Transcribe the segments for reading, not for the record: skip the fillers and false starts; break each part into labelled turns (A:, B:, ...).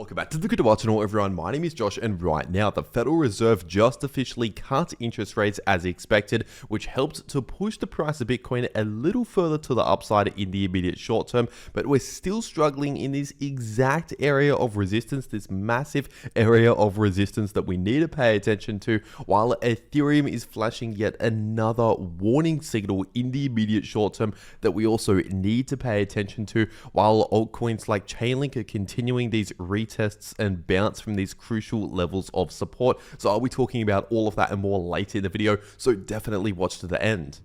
A: Welcome back to the cryptowrld channel, everyone. My name is Josh, and right now the Federal Reserve just officially cut interest rates as expected, which helped to push the price of Bitcoin a little further to the upside in the immediate short term. But we're still struggling in this exact area of resistance, this massive area of resistance that we need to pay attention to, while Ethereum is flashing yet another warning signal in the immediate short term that we also need to pay attention to, while altcoins like Chainlink are continuing these tests and bounce from these crucial levels of support. So I'll be talking about all of that and more later in the video, so definitely watch to the end.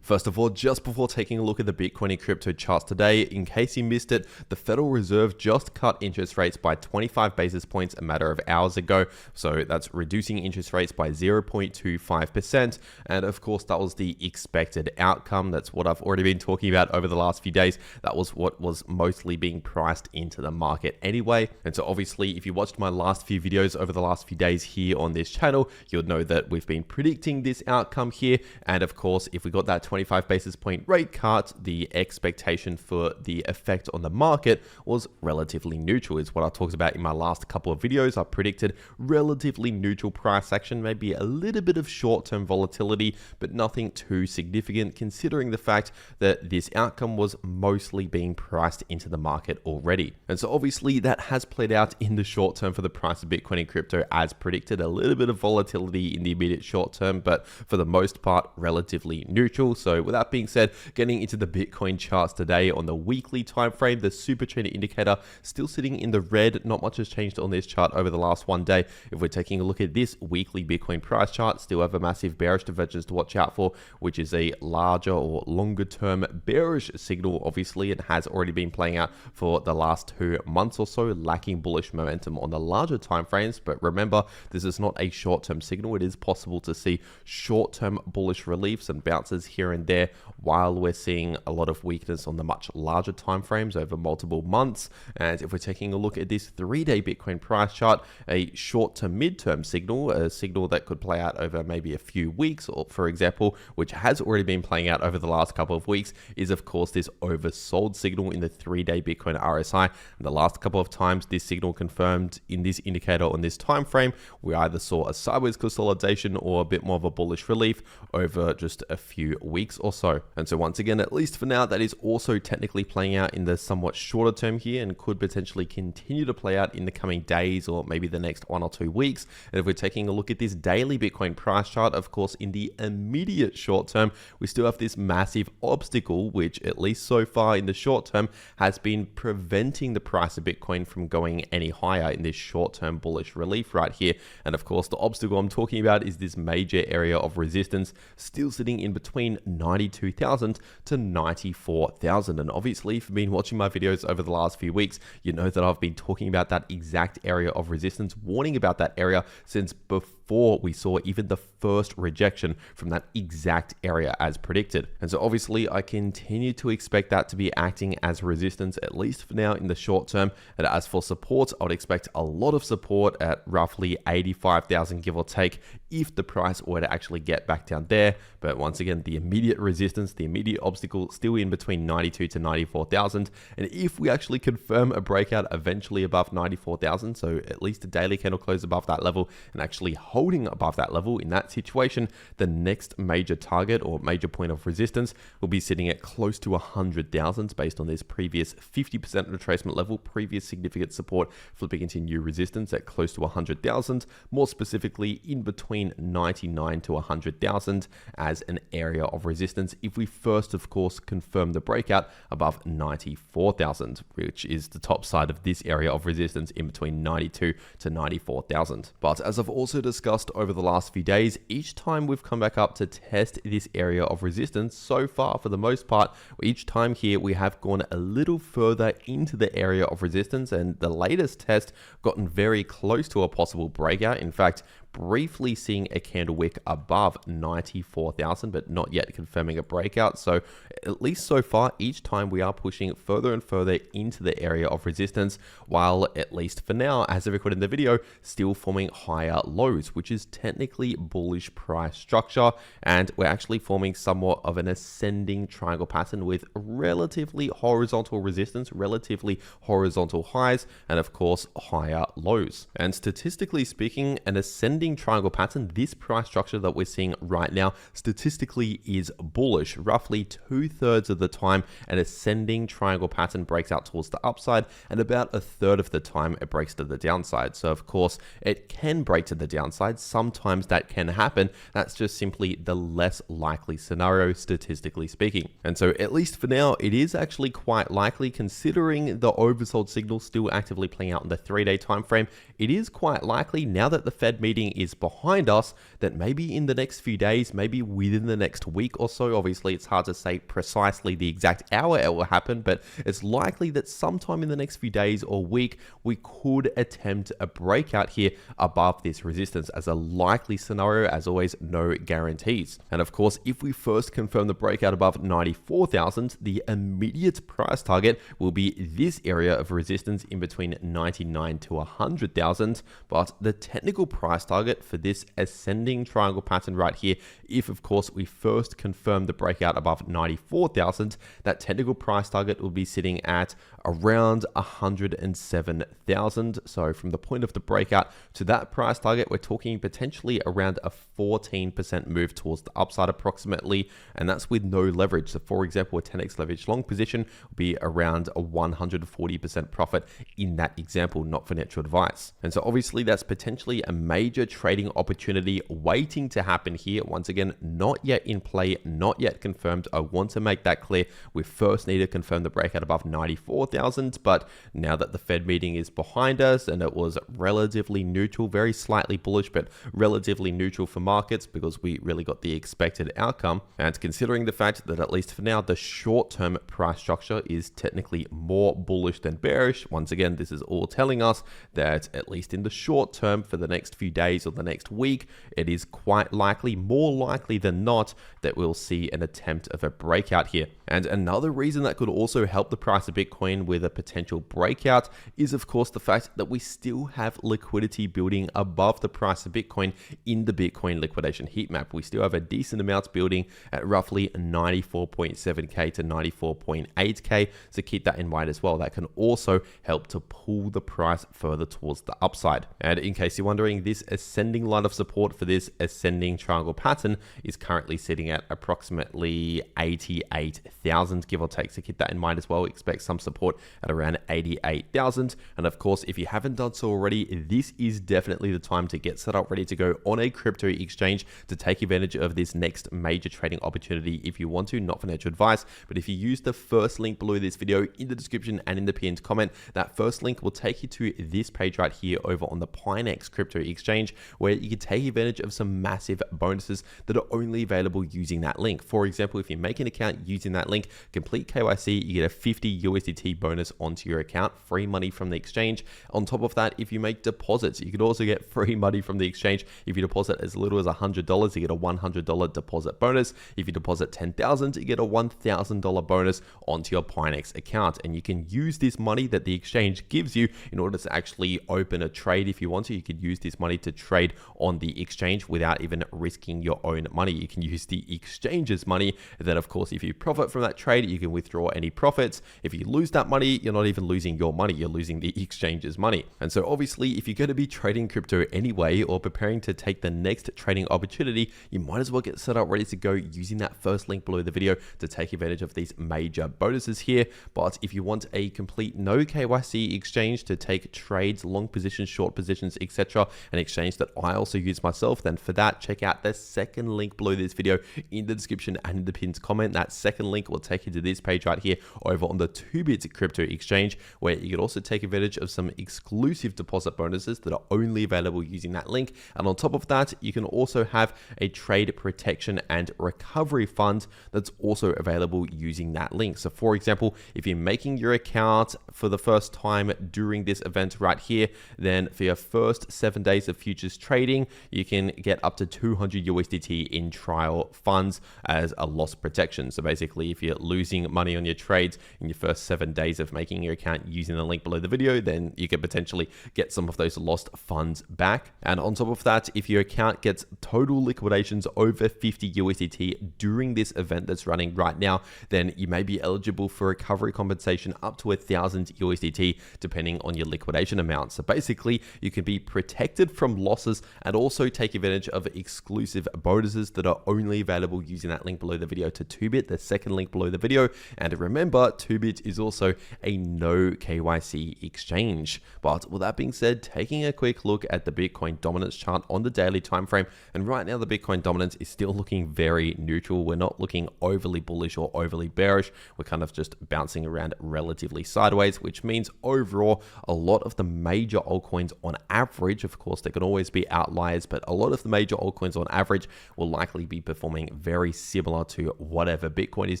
A: First of all, just before taking a look at the Bitcoin and crypto charts today, in case you missed it, the Federal Reserve just cut interest rates by 25 basis points a matter of hours ago. So that's reducing interest rates by 0.25%. And of course, that was the expected outcome. That's what I've already been talking about over the last few days. That was what was mostly being priced into the market anyway. And so obviously, if you watched my last few videos over the last few days here on this channel, you'll know that we've been predicting this outcome here. And of course, if we got that 25 basis point rate cut, the expectation for the effect on the market was relatively neutral, is what I talked about in my last couple of videos. I predicted relatively neutral price action, maybe a little bit of short-term volatility, but nothing too significant considering the fact that this outcome was mostly being priced into the market already. And so obviously that has played out in the short term for the price of Bitcoin and crypto as predicted, a little bit of volatility in the immediate short term, but for the most part, relatively neutral. So with that being said, getting into the Bitcoin charts today on the weekly time frame, the super trader indicator still sitting in the red. Not much has changed on this chart over the last one day. If we're taking a look at this weekly Bitcoin price chart, still have a massive bearish divergence to watch out for, which is a larger or longer term bearish signal. Obviously, it has already been playing out for the last 2 months or so, lacking bullish momentum on the larger time frames. But remember, this is not a short-term signal. It is possible to see short-term bullish reliefs and bounces here and there, while we're seeing a lot of weakness on the much larger time frames over multiple months. And if we're taking a look at this 3-day Bitcoin price chart, a short to mid-term signal, a signal that could play out over maybe a few weeks, or for example, which has already been playing out over the last couple of weeks, is of course this oversold signal in the 3-day Bitcoin RSI. And the last couple of times this signal confirmed in this indicator on this time frame, we either saw a sideways consolidation or a bit more of a bullish relief over just a few weeks or so. And so once again, at least for now, that is also technically playing out in the somewhat shorter term here and could potentially continue to play out in the coming days or maybe the next 1 or 2 weeks. And if we're taking a look at this daily Bitcoin price chart, of course, in the immediate short term, we still have this massive obstacle, which at least so far in the short term has been preventing the price of Bitcoin from going any higher in this short-term bullish relief right here. And of course, the obstacle I'm talking about is this major area of resistance still sitting in between 92,000 to 94,000. And obviously, if you've been watching my videos over the last few weeks, you know that I've been talking about that exact area of resistance, warning about that area since before we saw even the first rejection from that exact area as predicted. And so obviously I continue to expect that to be acting as resistance, at least for now in the short term. And as for support, I would expect a lot of support at roughly 85,000, give or take, if the price were to actually get back down there. But once again, the immediate resistance, the immediate obstacle still in between 92 to 94,000. And if we actually confirm a breakout eventually above 94,000, so at least a daily candle close above that level and actually holding above that level, in that situation, the next major target or major point of resistance will be sitting at close to 100,000 based on this previous 50% retracement level, previous significant support flipping into new resistance at close to 100,000, more specifically in between 99 to 100,000 as an area of resistance if we first, of course, confirm the breakout above 94,000, which is the top side of this area of resistance in between 92 to 94,000. But as I've also discussed over the last few days, each time we've come back up to test this area of resistance, so far for the most part, each time here we have gone a little further into the area of resistance, and the latest test gotten very close to a possible breakout. In fact, briefly seeing a candle wick above 94,000, but not yet confirming a breakout. So at least so far, each time we are pushing further and further into the area of resistance, while at least for now, as I recorded in the video, still forming higher lows, which is technically bullish price structure. And we're actually forming somewhat of an ascending triangle pattern with relatively horizontal resistance, relatively horizontal highs, and of course, higher lows. And statistically speaking, an ascending triangle pattern, this price structure that we're seeing right now, statistically is bullish. Roughly 2/3 of the time, an ascending triangle pattern breaks out towards the upside, and about 1/3 of the time it breaks to the downside. So of course, it can break to the downside. Sometimes that can happen. That's just simply the less likely scenario, statistically speaking. And so at least for now, it is actually quite likely, considering the oversold signal still actively playing out in the 3-day time frame, it is quite likely now that the Fed meeting is behind us that maybe in the next few days, maybe within the next week or so, obviously it's hard to say precisely the exact hour it will happen, but it's likely that sometime in the next few days or week, we could attempt a breakout here above this resistance as a likely scenario. As always, no guarantees. And of course, if we first confirm the breakout above 94,000, the immediate price target will be this area of resistance in between 99 to 100,000. But the technical price target for this ascending triangle pattern right here, if of course we first confirm the breakout above 94,000, that technical price target will be sitting at around 107,000. So from the point of the breakout to that price target, we're talking potentially around a 14% move towards the upside approximately, and that's with no leverage. So for example, a 10x leverage long position will be around a 140% profit in that example, not financial advice. And so obviously that's potentially a major trading opportunity waiting to happen here. Once again, not yet in play, not yet confirmed. I want to make that clear. We first need to confirm the breakout above 94,000, but now that the Fed meeting is behind us and it was relatively neutral, very slightly bullish, but relatively neutral for markets because we really got the expected outcome. And considering the fact that at least for now, the short-term price structure is technically more bullish than bearish. Once again, this is all telling us that at least in the short term for the next few days or the next week, it is quite likely, more likely than not, that we'll see an attempt of a breakout here. And another reason that could also help the price of Bitcoin with a potential breakout is of course the fact that we still have liquidity building above the price of Bitcoin in the Bitcoin liquidation heat map. We still have a decent amount building at roughly 94.7k to 94.8k. So keep that in mind as well. That can also help to pull the price further towards the upside. And in case you're wondering, this ascending line of support for this ascending triangle pattern is currently sitting at approximately 88,000, give or take. So keep that in mind as well. Expect some support at around 88,000. And of course, if you haven't done so already, this is definitely the time to get set up ready to go on a crypto exchange to take advantage of this next major trading opportunity if you want to, not financial advice. But if you use the first link below this video in the description and in the pinned comment, that first link will take you to this page right here over on the Pinex crypto exchange, where you can take advantage of some massive bonuses that are only available using that link. For example, if you make an account using that link, complete KYC, you get a 50 USDT bonus onto your account, free money from the exchange. On top of that, if you make deposits, you could also get free money from the exchange. If you deposit as little as $100, you get a $100 deposit bonus. If you deposit $10,000, you get a $1,000 bonus onto your Pinex account. And you can use this money that the exchange gives you in order to actually open a trade if you want to. You could use this money to trade on the exchange without even risking your own money. You can use the exchange's money. And then of course, if you profit from that trade, you can withdraw any profits. If you lose that money, you're not even losing your money, you're losing the exchange's money. And so obviously, if you're going to be trading crypto anyway, or preparing to take the next trading opportunity, you might as well get set up ready to go using that first link below the video to take advantage of these major bonuses here. But if you want a complete no KYC exchange to take trades, long positions, short positions, etc., an exchange that I also use myself, then for that, check out the second link below this video in the description and in the pinned comment. That second link will take you to this page right here over on the 2bit crypto exchange, where you can also take advantage of some exclusive deposit bonuses that are only available using that link. And on top of that, you can also have a trade protection and recovery fund that's also available using that link. So for example, if you're making your account for the first time during this event right here, then for your first 7 days of futures trading, you can get up to 200 USDT in trial funds as a loss protection. So basically, if you're losing money on your trades in your first 7 days of making your account using the link below the video, then you could potentially get some of those lost funds back. And on top of that, if your account gets total liquidations over 50 USDT during this event that's running right now, then you may be eligible for recovery compensation up to 1,000 USDT depending on your liquidation amount. So basically, you can be protected from losses and also take advantage of exclusive bonuses that are only available using that link below the video to 2bit, the second link below the video. And remember, 2bit is also a no KYC exchange. But with that being said, taking a quick look at the Bitcoin dominance chart on the daily time frame, and right now the Bitcoin dominance is still looking very neutral. We're not looking overly bullish or overly bearish. We're kind of just bouncing around relatively sideways, which means overall a lot of the major altcoins on average, of course there can always be outliers, but a lot of the major altcoins on average will likely be performing very similar to whatever Bitcoin is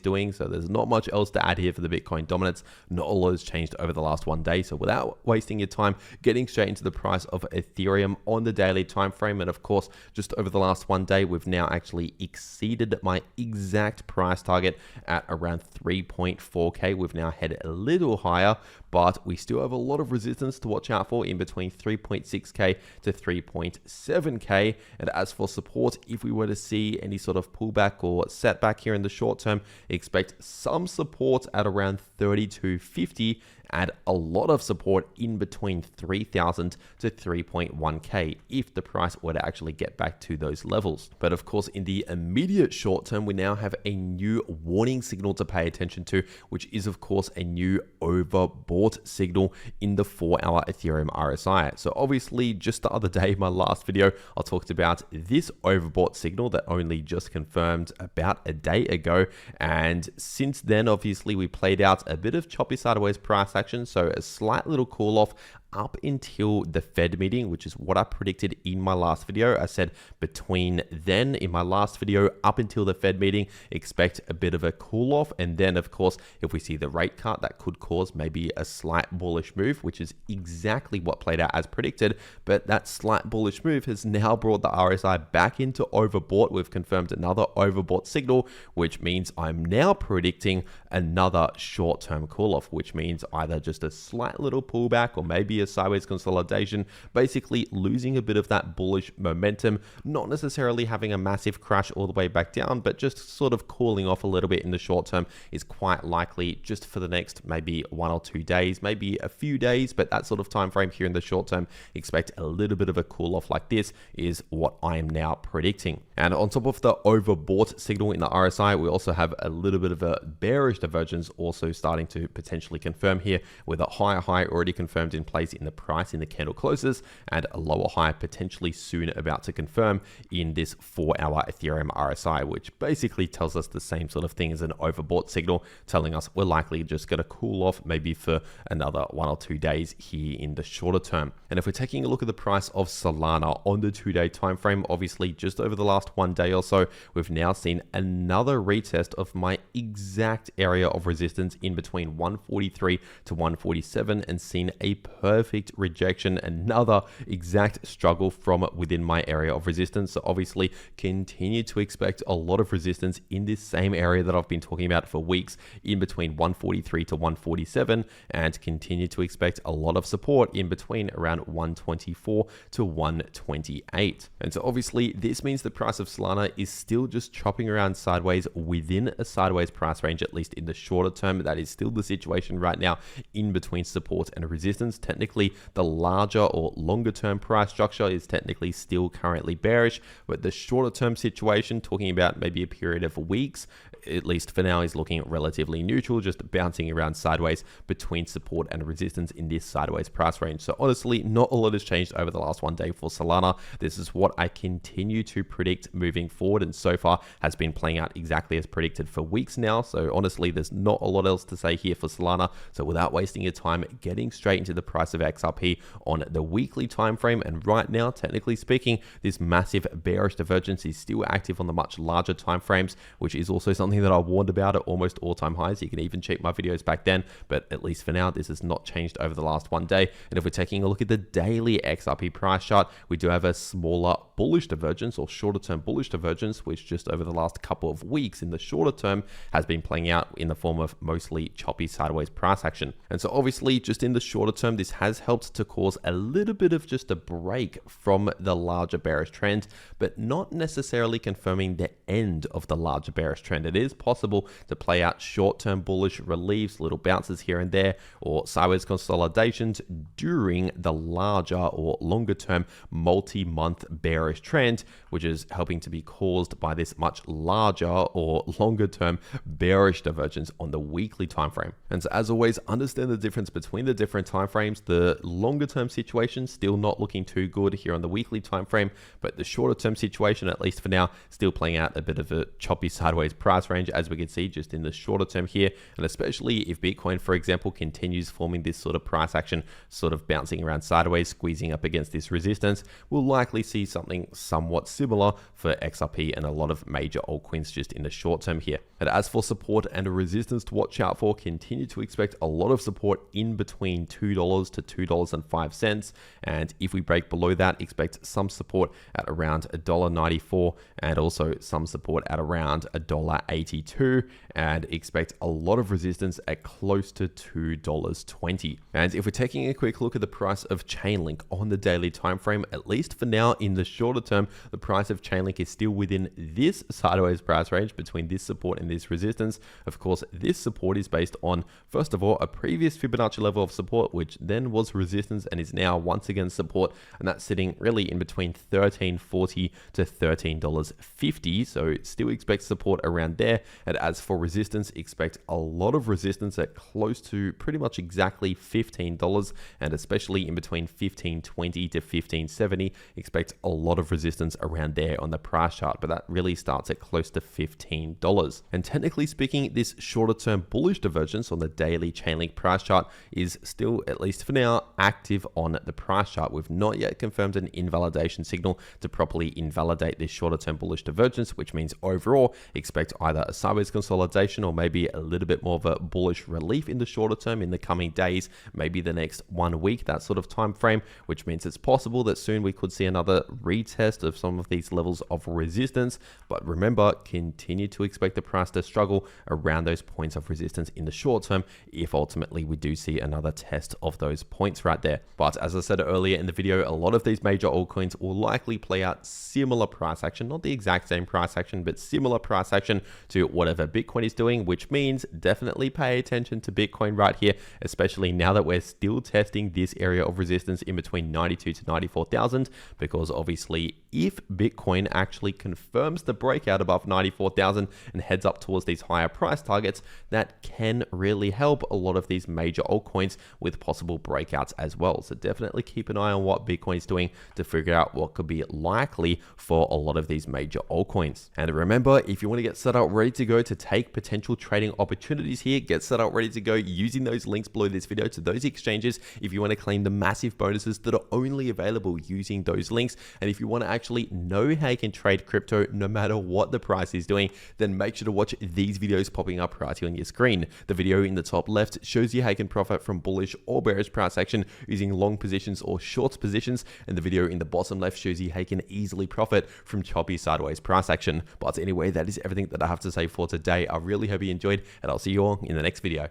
A: doing. So there's not much else to add here for the Bitcoin dominance. Not a lot has changed over the last 1 day. So without wasting your time, getting straight into the price of Ethereum on the daily time frame, and of course just over the last 1 day we've now actually exceeded my exact price target at around 3.4k. We've now headed a little higher, but we still have a lot of resistance to watch out for in between 3.6k to 3.7k. And as for support, if we were to see any sort of pullback or setback here in the short term, expect some support at around 3250 and a lot of support in between 3,000 to 3.1k if the price were to actually get back to those levels. But of course, in the immediate short term, we now have a new warning signal to pay attention to, which is of course a new overbought signal in the 4-hour Ethereum RSI. So obviously just the other day, my last video, I talked about this overbought signal that only just confirmed about a day ago. And since then, obviously we played out a bit of choppy sideways price action, so a slight little cool off up until the Fed meeting, which is what I predicted in my last video. I said between then, in my last video, up until the Fed meeting, expect a bit of a cool off. And then of course, if we see the rate cut, that could cause maybe a slight bullish move, which is exactly what played out as predicted. But that slight bullish move has now brought the RSI back into overbought. We've confirmed another overbought signal, which means I'm now predicting another short-term cool off, which means either just a slight little pullback or maybe a sideways consolidation, basically losing a bit of that bullish momentum, not necessarily having a massive crash all the way back down, but just sort of cooling off a little bit in the short term is quite likely just for the next maybe 1 or 2 days, maybe a few days, but that sort of time frame here in the short term, expect a little bit of a cool off like this is what I am now predicting. And on top of the overbought signal in the RSI, we also have a little bit of a bearish divergence also starting to potentially confirm here, with a higher high already confirmed in place in the price in the candle closes, and a lower high potentially soon about to confirm in this 4-hour Ethereum RSI, which basically tells us the same sort of thing as an overbought signal, telling us we're likely just going to cool off maybe for another 1 or 2 days here in the shorter term. And if we're taking a look at the price of Solana on the 2-day time frame, obviously just over the last 1 day or so, we've now seen another retest of my exact area of resistance in between 143 to 147, and seen a perfect rejection, another exact struggle from within my area of resistance. So obviously continue to expect a lot of resistance in this same area that I've been talking about for weeks, in between 143 to 147, and continue to expect a lot of support in between around 124 to 128. And so obviously this means the price of Solana is still just chopping around sideways within a sideways price range, at least in the shorter term. That is still the situation right now, in between support and resistance. Technically the larger or longer term price structure is technically still currently bearish, but the shorter term situation, talking about maybe a period of weeks, at least for now, is looking relatively neutral, just bouncing around sideways between support and resistance in this sideways price range. So honestly, not a lot has changed over the last 1 day for Solana. This is what I continue to predict moving forward, and so far has been playing out exactly as predicted for weeks now. So honestly, Really, there's not a lot else to say here for Solana. So without wasting your time, getting straight into the price of XRP on the weekly time frame. And right now, technically speaking, this massive bearish divergence is still active on the much larger time frames, which is also something that I warned about at almost all-time highs. You can even check my videos back then, but at least for now, this has not changed over the last one day. And if we're taking a look at the daily XRP price chart, we do have a smaller bullish divergence, or shorter term bullish divergence, which just over the last couple of weeks in the shorter term has been playing out in the form of mostly choppy sideways price action. And so obviously just in the shorter term, this has helped to cause a little bit of just a break from the larger bearish trend, but not necessarily confirming the end of the larger bearish trend. It is possible to play out short-term bullish reliefs, little bounces here and there, or sideways consolidations during the larger or longer term multi-month bearish trend, which is helping to be caused by this much larger or longer term bearish divergence on the weekly time frame. And so as always, understand the difference between the different time frames. The longer term situation still not looking too good here on the weekly time frame, but the shorter term situation, at least for now, still playing out a bit of a choppy sideways price range, as we can see just in the shorter term here. And especially if Bitcoin, for example, continues forming this sort of price action, sort of bouncing around sideways, squeezing up against this resistance, we'll likely see something somewhat similar for XRP and a lot of major altcoins just in the short term here. And as for support and a resistance to watch out for, continue to expect a lot of support in between $2 to $2.05. And if we break below that, expect some support at around $1.94 and also some support at around $1.82, and expect a lot of resistance at close to $2.20. And if we're taking a quick look at the price of Chainlink on the daily time frame, at least for now in the shorter term, the price of Chainlink is still within this sideways price range between this support and this resistance. Of course, this support is based on, first of all, a previous Fibonacci level of support, which then was resistance and is now once again support, and that's sitting really in between $13.40 to $13.50. So still expect support around there. And as for resistance, expect a lot of resistance at close to pretty much exactly $15, and especially in between $15.20 to $15.70, expect a lot of resistance around there on the price chart, but that really starts at close to $15. And technically speaking, this shorter term bullish divergence on the daily Chainlink price chart is still, at least for now, active on the price chart. We've not yet confirmed an invalidation signal to properly invalidate this shorter term bullish divergence, which means overall expect either a sideways consolidation or maybe a little bit more of a bullish relief in the shorter term in the coming days, maybe the next 1 week, that sort of time frame, which means it's possible that soon we could see another retest of some of these levels of resistance. But remember, continue to expect the price to struggle around those points of resistance in the short term if ultimately we do see another test of those points right there. But as I said earlier in the video, a lot of these major altcoins will likely play out similar price action, not the exact same price action, but similar price action to whatever Bitcoin is doing, which means definitely pay attention to Bitcoin right here, especially now that we're still testing this area of resistance in between 92 to 94,000, because obviously if Bitcoin actually confirms the breakout above 94,000 and heads up towards these higher price targets, that can really help a lot of these major altcoins with possible breakouts as well. So definitely keep an eye on what Bitcoin is doing to figure out what could be likely for a lot of these major altcoins. And remember, if you want to get set up ready to go to take potential trading opportunities here, get set up ready to go using those links below this video to those exchanges if you want to claim the massive bonuses that are only available using those links. And if you want to actually know how you can trade crypto no matter what the price is doing, then make sure to watch these videos popping up right here on your screen. The video in the top left shows you how you can profit from bullish or bearish price action using long positions or short positions, and the video in the bottom left shows you how you can easily profit from choppy sideways price action. But anyway, that is everything that I have to say for today. I really hope you enjoyed, and I'll see you all in the next video.